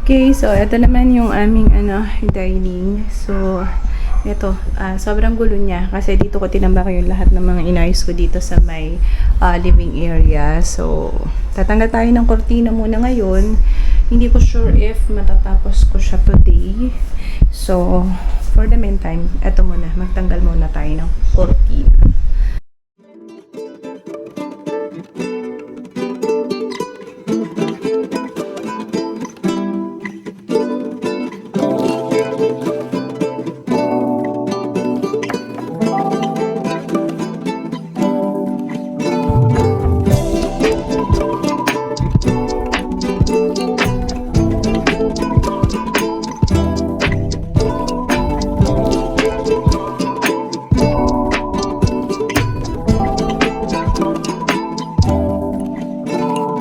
Okay, so ito naman yung aming dining. So, ito, sobrang gulo niya kasi dito ko tinambak yung lahat ng mga inayos ko dito sa may living area. So, tatanggal tayo ng kortina muna ngayon. Hindi ko sure if matatapos ko siya today. So, for the meantime, ito muna, magtanggal muna tayo ng kortina.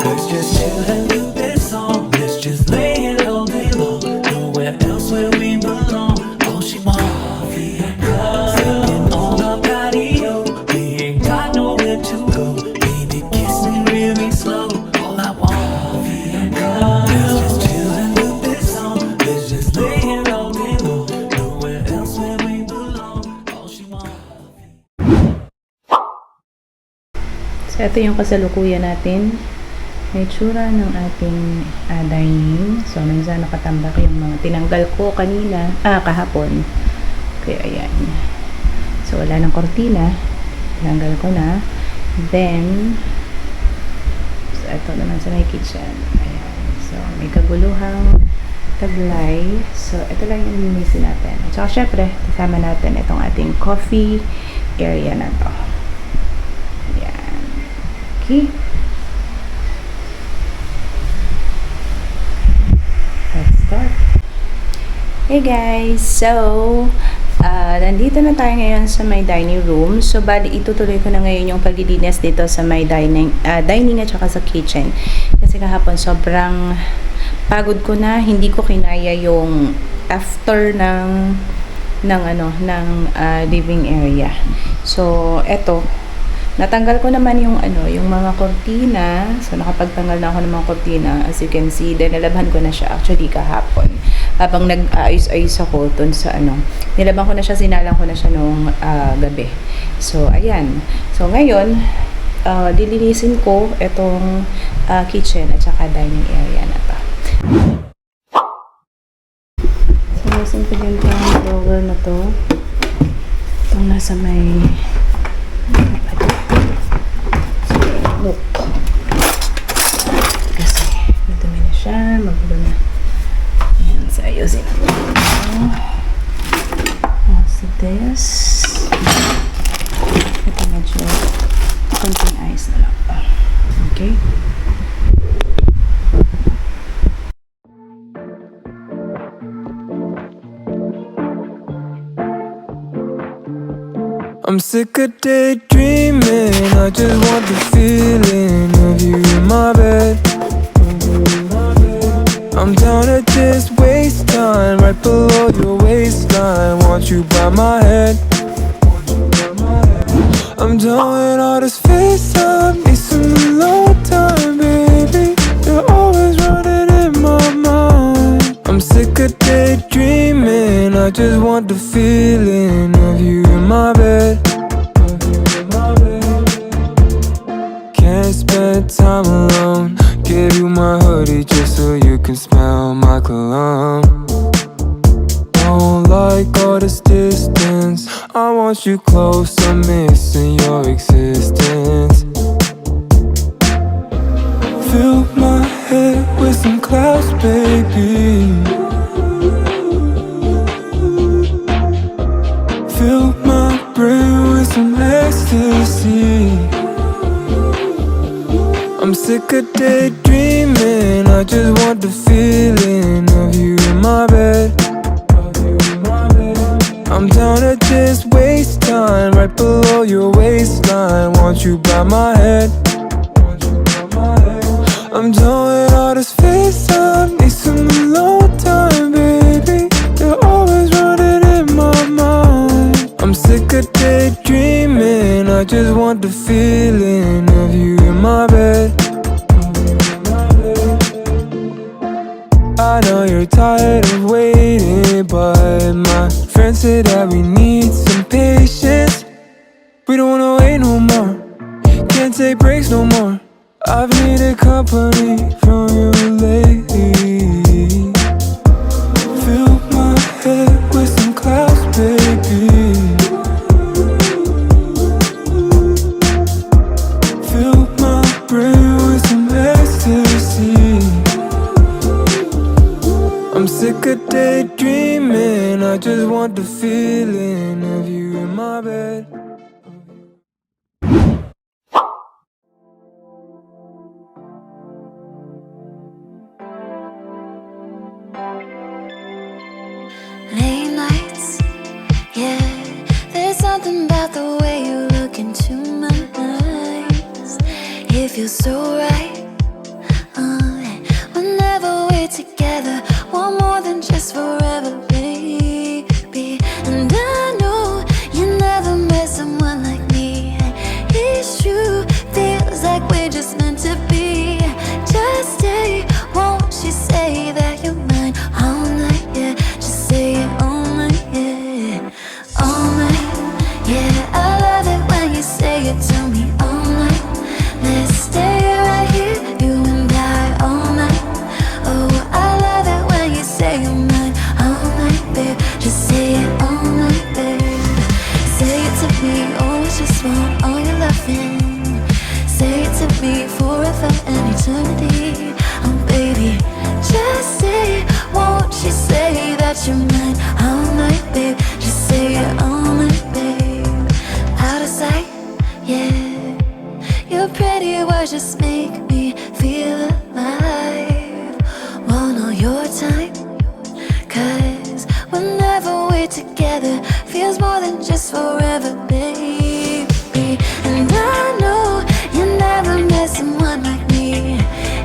Let's just chill and do this song. Let's just lay it all day long. Nowhere else where we belong. Oh, she coffee and cup. Sitting on the patio. We ain't got nowhere to go. Baby, kiss me really slow. All I want, coffee and cup. Let's just chill and do this song. Let's just lay it all day long. Nowhere else where we belong. Oh, she So, ito yung kasalukuyan natin. May tsura ng ating dining. So, minsan nakatambak yung mga tinanggal ko kanina, kahapon. Kaya, ayan. So, wala ng kortina. Tinanggal ko na. Then, so, ito naman sa may kitchen. Ayan. So, may kaguluhang taglay. So, ito lang yung linisin natin. At saka, syempre, kasama natin itong ating coffee area na to. Ayan. Okay. Hey guys! So, nandito na tayo ngayon sa my dining room. So, bali, itutuloy ko na ngayon yung paglilinis dito sa my dining at saka sa kitchen. Kasi kahapon, sobrang pagod ko na. Hindi ko kinaya yung after ng living area. So, eto. Natanggal ko naman yung yung mga kortina. So, nakapagtanggal na ako ng mga kortina. As you can see, then nilabhan ko na siya actually kahapon. Habang nag-ayos-ayos ako dun sa nilabhan ko na siya, sinalang ko na siya nung gabi. So, ayan. So, ngayon, dilinisin ko itong kitchen at saka dining area na to. So, linisin ko din itong drawer na to. Itong nasa may look. Kasi, madumi na siya, magulo na. Ayan, so ayusin ko. So this. Ito medyo konting ayos na lang. Okay. I'm sick of daydreaming. I just want the feeling of you in my bed. I'm down to just waste time right below your waistline. Want you by my head. I'm done with all this FaceTime. Need some alone time, baby. You're always running in my mind. I'm sick of daydreaming. I just want the feeling of you in my bed. Can't spend time alone. Give you my hoodie just so you can smell my cologne. Don't like all this distance. I want you close, I'm missing your existence. Fill my head with some clouds, baby. Fill my brain with some ecstasy. I'm sick of daydreaming. I just want the feeling of you in my bed. I'm down to just waste time right below your waistline. Want you by my head. I'm done with all this FaceTime. Need some alone time, baby. You're always running in my mind. I'm sick of daydreaming. I just want the feeling of you in my bed. I know you're but my friend said that we need some patience. We don't wanna wait no more, can't take breaks no more. I've needed company from you lately. Fill my head with some clouds, baby. Fill my brain with some ecstasy. I'm sick of daydreaming, I just want the feeling of you in my bed. Late nights, yeah. There's something about the way you look into my eyes. It feels so right. Whenever we're together, want more than just forever, baby. And I know you never met someone like me. It's true, feels like we're just meant to be. Just stay, won't you say that you're mine all night? Yeah, just say it all night. Yeah, all night. Yeah, I love it when you say it to me all night. Let's stay right here, you and I, all night. Oh, I love it when you say you're mine all night, babe. Just say it all night, babe. Say it to me, always just want all your loving. Say it to me forever and eternity. Oh, baby, just say, won't you say that you're mine all night, babe? Just say it all night, babe. Out of sight, yeah. Your pretty words just make me feel alive. Want all your time, 'cause whenever we're together, feels more than just forever, baby. And I know you never met someone like me.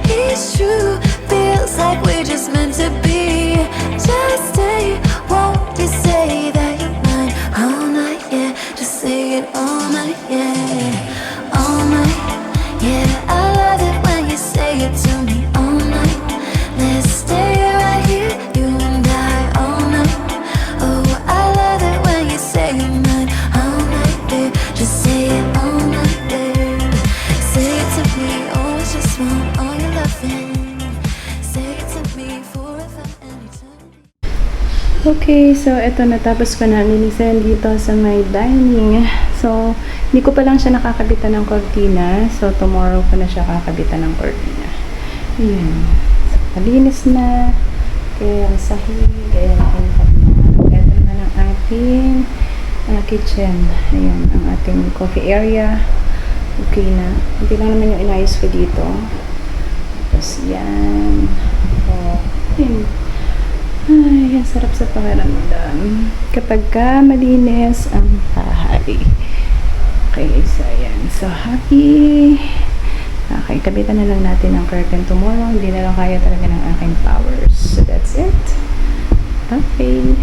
It's true, feels like we're just meant to be. Just stay, won't you say that you're mine all night, yeah. Just say it all night, yeah. All night, yeah. I love it when you say it to me all night. Let's stay right here, you and I, all night. Oh, I love it when you say you're mine all night, babe. Just say it all night, babe. Say it to me, always just want all your loving. Say it to me forever and eternity. Okay, so eto natapos ko na linisan dito sa my dining. So, hindi ko pa lang siya nakakabitan ng kortina. So, tomorrow ko na siya kakabitan ng kortina. Ayan. So, malinis na. Kaya ang sahig. Kaya nakintab na. Eto naman ang ating kitchen. Ayan, ang ating coffee area. Okay na. Hindi lang naman yung inayos ko dito. Tapos yan. Oh, ayan. Ay, ang sarap sa pakiramdam. Kapag ka malinis ang bahay. Okay, so ayan. So, happy. Okay, kabitan na lang natin ang curtain tomorrow. Hindi na lang kaya talaga ng aking powers. So, that's it. Okay.